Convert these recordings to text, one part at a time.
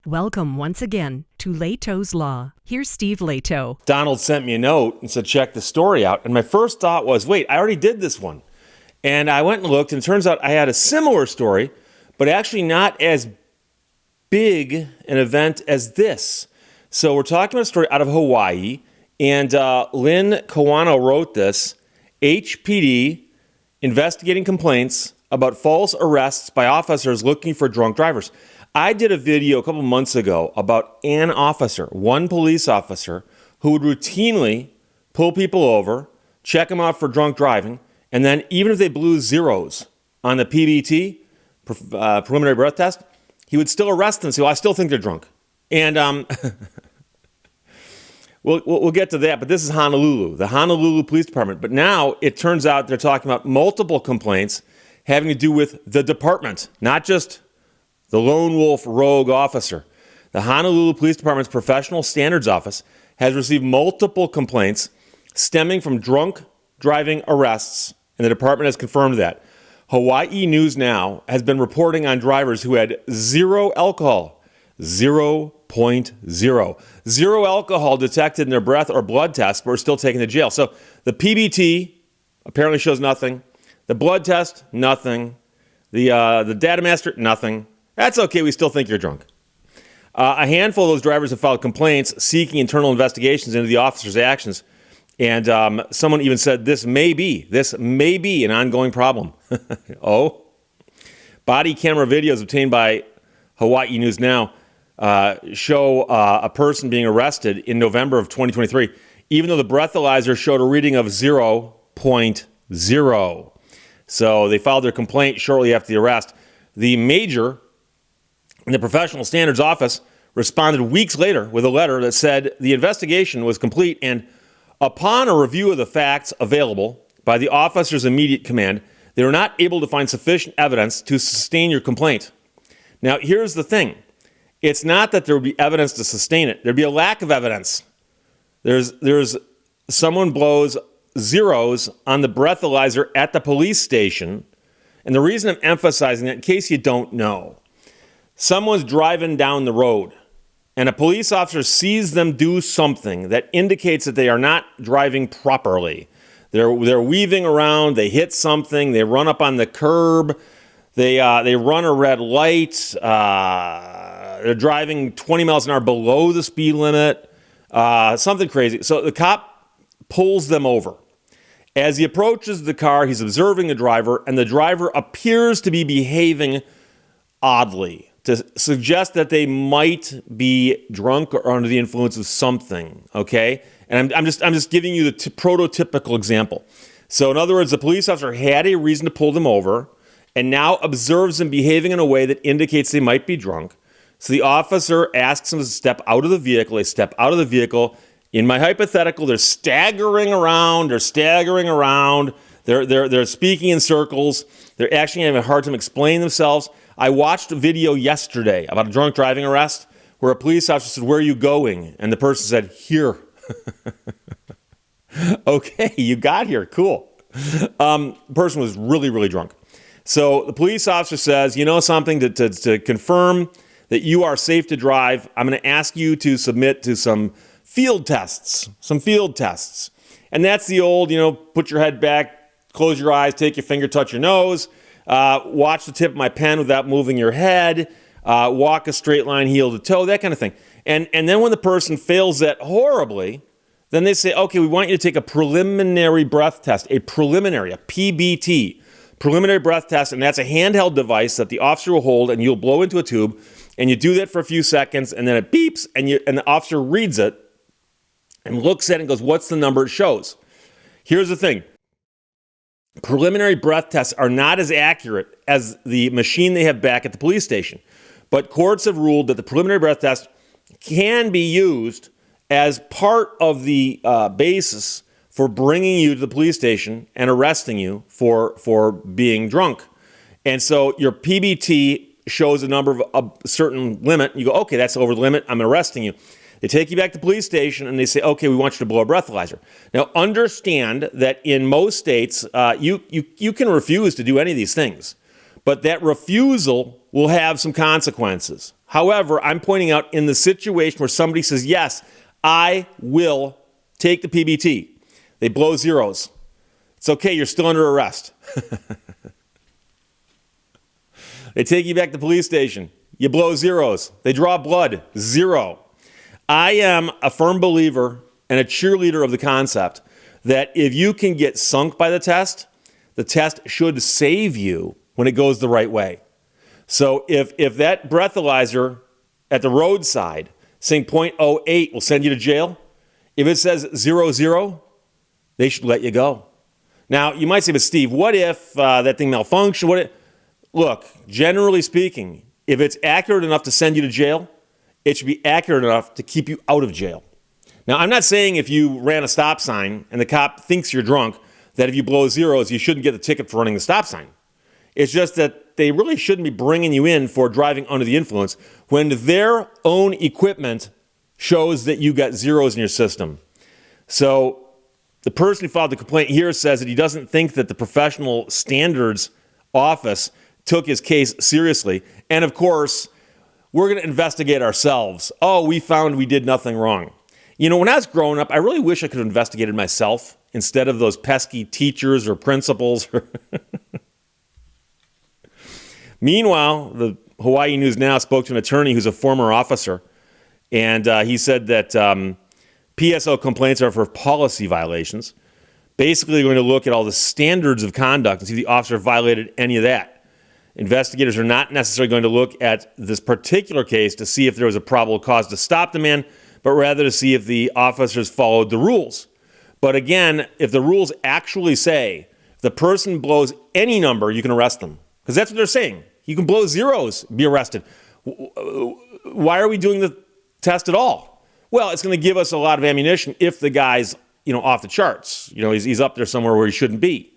Welcome once again to Lehto's Law. Here's Steve Lehto. Donald sent me a note and said, check the story out. And my first thought was, wait, I already did this one. And I went and looked, and it turns out I had a similar story, but actually not as big an event as this. So we're talking about a story out of Hawaii, and Lynn Kawano wrote this. HPD investigating complaints about false arrests by officers looking for drunk drivers. I did a video a couple months ago about an officer, one police officer, who would routinely pull people over, check them out for drunk driving, and then even if they blew zeros on the PBT, preliminary breath test, he would still arrest them and say, well, I still think they're drunk. And we'll get to that, but this is Honolulu, the Honolulu Police Department. But now it turns out they're talking about multiple complaints having to do with the department, not just the lone wolf rogue officer. The Honolulu Police Department's Professional Standards Office has received multiple complaints stemming from drunk driving arrests, and the department has confirmed that. Hawaii News Now has been reporting on drivers who had zero alcohol, 0.0. Zero alcohol detected in their breath or blood tests, but are still taken to jail. So the PBT apparently shows nothing. The blood test, nothing. The data master, nothing. That's okay, we still think you're drunk. A handful of those drivers have filed complaints seeking internal investigations into the officer's actions. And someone even said this may be an ongoing problem. Oh? Body camera videos obtained by Hawaii News Now show a person being arrested in November of 2023, even though the breathalyzer showed a reading of 0.0. So they filed their complaint shortly after the arrest. The major in the Professional Standards Office responded weeks later with a letter that said the investigation was complete, and upon a review of the facts available by the officer's immediate command, they were not able to find sufficient evidence to sustain your complaint. Now, here's the thing. It's not that there would be evidence to sustain it. There'd be a lack of evidence. There's someone blows zeros on the breathalyzer at the police station, and the reason I'm emphasizing that, in case you don't know, someone's driving down the road, and a police officer sees them do something that indicates that they are not driving properly. They're weaving around, they hit something, they run up on the curb, they run a red light, they're driving 20 miles an hour below the speed limit, something crazy. So the cop pulls them over. As he approaches the car, he's observing the driver, and the driver appears to be behaving oddly, to suggest that they might be drunk or under the influence of something, okay? And I'm just giving you the prototypical example. So in other words, the police officer had a reason to pull them over and now observes them behaving in a way that indicates they might be drunk. So the officer asks them to step out of the vehicle. They step out of the vehicle. In my hypothetical, they're staggering around. They're speaking in circles. They're actually having a hard time explaining themselves. I watched a video yesterday about a drunk driving arrest where a police officer said, where are you going? And the person said, here. Okay, you got here. Cool. The person was really, really drunk. So the police officer says, you know something, to confirm that you are safe to drive, I'm going to ask you to submit to some field tests. And that's the old, put your head back, close your eyes, take your finger, touch your nose. Watch the tip of my pen without moving your head, walk a straight line heel to toe, that kind of thing. And then when the person fails that horribly, then they say, okay, we want you to take a preliminary breath test, a PBT, preliminary breath test, and that's a handheld device that the officer will hold, and you'll blow into a tube, and you do that for a few seconds, and then it beeps, and the officer reads it and looks at it and goes, what's the number it shows? Here's the thing. Preliminary breath tests are not as accurate as the machine they have back at the police station. But courts have ruled that the preliminary breath test can be used as part of the basis for bringing you to the police station and arresting you for being drunk. And so your PBT shows a number of a certain limit. You go, okay, that's over the limit. I'm arresting you. They take you back to the police station and they say, okay, we want you to blow a breathalyzer. Now, understand that in most states, you can refuse to do any of these things, but that refusal will have some consequences. However, I'm pointing out in the situation where somebody says, yes, I will take the PBT. They blow zeros. It's okay, you're still under arrest. They take you back to the police station. You blow zeros. They draw blood. Zero. I am a firm believer and a cheerleader of the concept that if you can get sunk by the test should save you when it goes the right way. So if that breathalyzer at the roadside saying .08 will send you to jail, if it says 00, they should let you go. Now, you might say, but Steve, what if that thing malfunctioned? Look, generally speaking, if it's accurate enough to send you to jail, it should be accurate enough to keep you out of jail. Now, I'm not saying if you ran a stop sign and the cop thinks you're drunk, that if you blow zeros, you shouldn't get the ticket for running the stop sign. It's just that they really shouldn't be bringing you in for driving under the influence when their own equipment shows that you got zeros in your system. So the person who filed the complaint here says that he doesn't think that the professional standards office took his case seriously. And of course, we're going to investigate ourselves. Oh, we found we did nothing wrong. You know, when I was growing up, I really wish I could have investigated myself instead of those pesky teachers or principals. Meanwhile, the Hawaii News Now spoke to an attorney who's a former officer, and he said that PSO complaints are for policy violations. Basically, they're going to look at all the standards of conduct and see if the officer violated any of that. Investigators are not necessarily going to look at this particular case to see if there was a probable cause to stop the man, but rather to see if the officers followed the rules. But again, if the rules actually say if the person blows any number, you can arrest them. Because that's what they're saying. You can blow zeros, be arrested. Why are we doing the test at all? Well, it's going to give us a lot of ammunition if the guy's, off the charts. He's up there somewhere where he shouldn't be.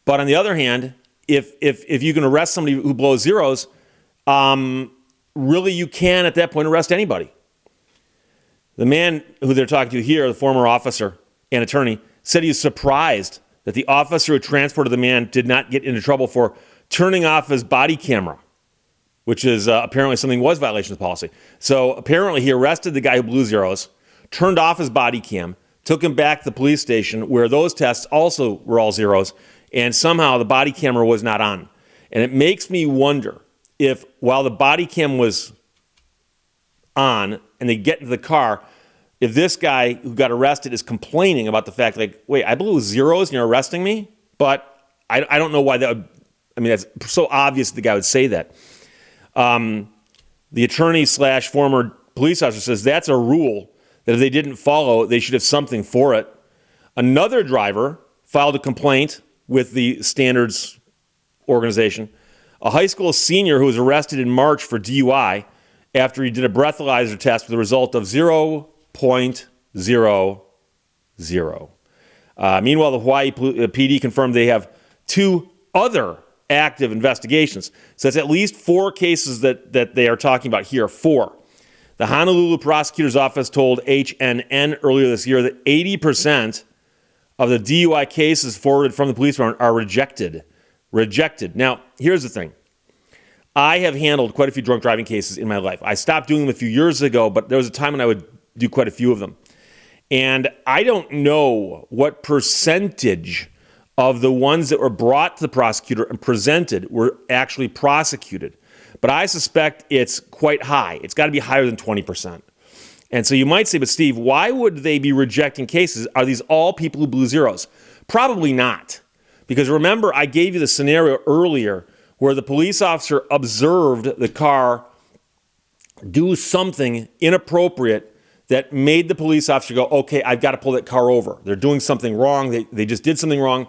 But on the other hand, if you can arrest somebody who blows zeros, really you can at that point arrest anybody. The man who they're talking to here, the former officer and attorney, said he was surprised that the officer who transported the man did not get into trouble for turning off his body camera, which is apparently something was violation of policy. So apparently he arrested the guy who blew zeros, turned off his body cam, took him back to the police station where those tests also were all zeros, and somehow the body camera was not on. And it makes me wonder if while the body cam was on and they get into the car, if this guy who got arrested is complaining about the fact, like, wait, I blew zeros and you're arresting me? But I don't know why that would, that's so obvious the guy would say that. The attorney / former police officer says that's a rule that if they didn't follow, they should have something for it. Another driver filed a complaint with the standards organization. A high school senior who was arrested in March for DUI after he did a breathalyzer test with a result of 0.00. Meanwhile, the Hawaii PD confirmed they have 2 other active investigations. So it's at least 4 cases that they are talking about here. 4. The Honolulu prosecutor's office told HNN earlier this year that 80% of the DUI cases forwarded from the police department are rejected. Now, here's the thing. I have handled quite a few drunk driving cases in my life. I stopped doing them a few years ago, but there was a time when I would do quite a few of them. And I don't know what percentage of the ones that were brought to the prosecutor and presented were actually prosecuted. But I suspect it's quite high. It's got to be higher than 20%. And so you might say, but Steve, why would they be rejecting cases? Are these all people who blew zeros? Probably not. Because remember, I gave you the scenario earlier where the police officer observed the car do something inappropriate that made the police officer go, okay, I've got to pull that car over. They're doing something wrong. They just did something wrong.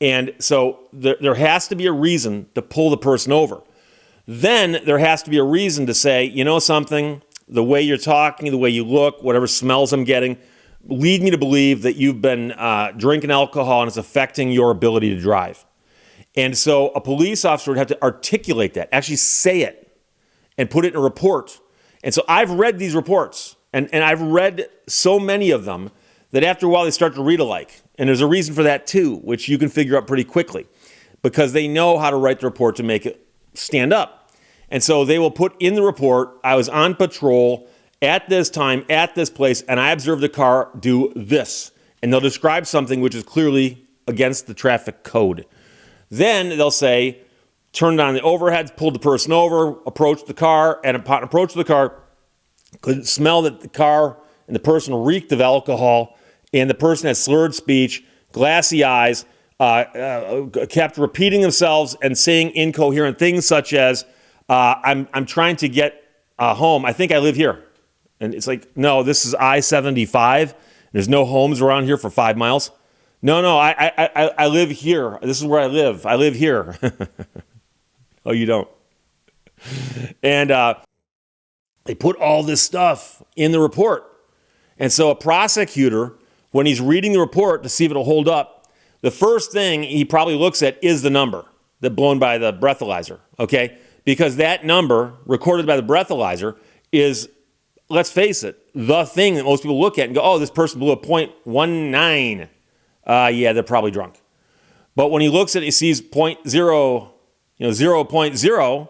And so there has to be a reason to pull the person over. Then there has to be a reason to say, you know something, the way you're talking, the way you look, whatever smells I'm getting, lead me to believe that you've been drinking alcohol and it's affecting your ability to drive. And so a police officer would have to articulate that, actually say it, and put it in a report. And so I've read these reports, and I've read so many of them that after a while they start to read alike. And there's a reason for that too, which you can figure out pretty quickly, because they know how to write the report to make it stand up. And so they will put in the report, I was on patrol at this time, at this place, and I observed the car do this. And they'll describe something which is clearly against the traffic code. Then they'll say, turned on the overheads, pulled the person over, approached the car, and upon approach to the car, could smell that the car and the person reeked of alcohol, and the person had slurred speech, glassy eyes, kept repeating themselves and saying incoherent things such as, I'm trying to get home. I think I live here. And it's like, no, this is I-75. There's no homes around here for 5 miles. No, I live here. This is where I live. I live here. Oh, you don't. And they put all this stuff in the report. And so a prosecutor, when he's reading the report to see if it'll hold up, the first thing he probably looks at is the number that blown by the breathalyzer, okay? Because that number recorded by the breathalyzer is, let's face it, the thing that most people look at and go, oh, this person blew a .19. Yeah, they're probably drunk. But when he looks at it, he sees 0.0,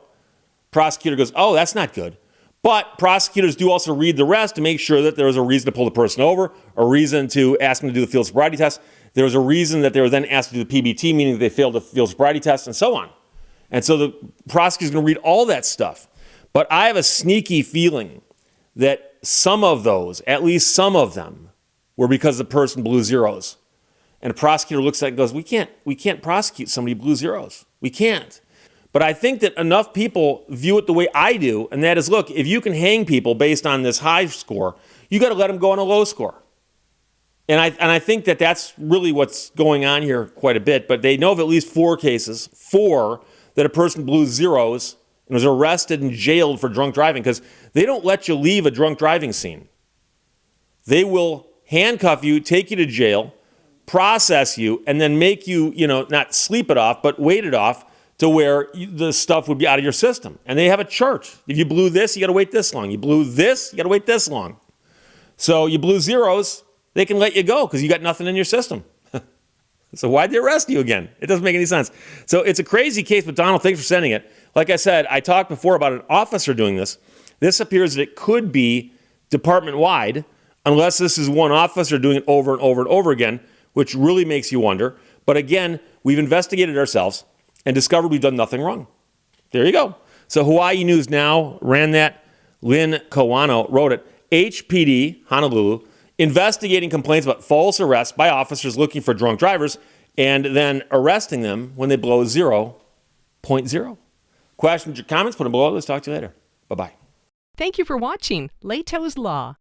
prosecutor goes, oh, that's not good. But prosecutors do also read the rest to make sure that there was a reason to pull the person over, a reason to ask them to do the field sobriety test. There was a reason that they were then asked to do the PBT, meaning that they failed the field sobriety test, and so on. And so the prosecutor's going to read all that stuff. But I have a sneaky feeling that some of those, at least some of them, were because the person blew zeros. And a prosecutor looks at it and goes, we can't prosecute somebody who blew zeros. We can't. But I think that enough people view it the way I do, and that is, look, if you can hang people based on this high score, you got to let them go on a low score. And I think that that's really what's going on here quite a bit. But they know of at least 4 cases, that a person blew zeros and was arrested and jailed for drunk driving, because they don't let you leave a drunk driving scene. They will handcuff you, take you to jail, process you, and then make you, not sleep it off, but wait it off to where the stuff would be out of your system. And they have a chart. If you blew this, you got to wait this long. You blew this, you got to wait this long. So you blew zeros, they can let you go because you got nothing in your system. So why'd they arrest you again? It doesn't make any sense. So it's a crazy case, but Donald, thanks for sending it. Like I said, I talked before about an officer doing this. This appears that it could be department-wide, unless this is one officer doing it over and over and over again, which really makes you wonder. But again, we've investigated ourselves and discovered we've done nothing wrong. There you go. So Hawaii News Now ran that. Lynn Kawano wrote it. HPD, Honolulu, investigating complaints about false arrests by officers looking for drunk drivers and then arresting them when they blow 0.0. Questions or comments, put them below. Let's talk to you later. Bye-bye. Thank you for watching Lehto's Law.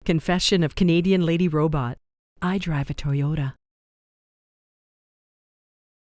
Confession of Canadian Lady Robot. I drive a Toyota.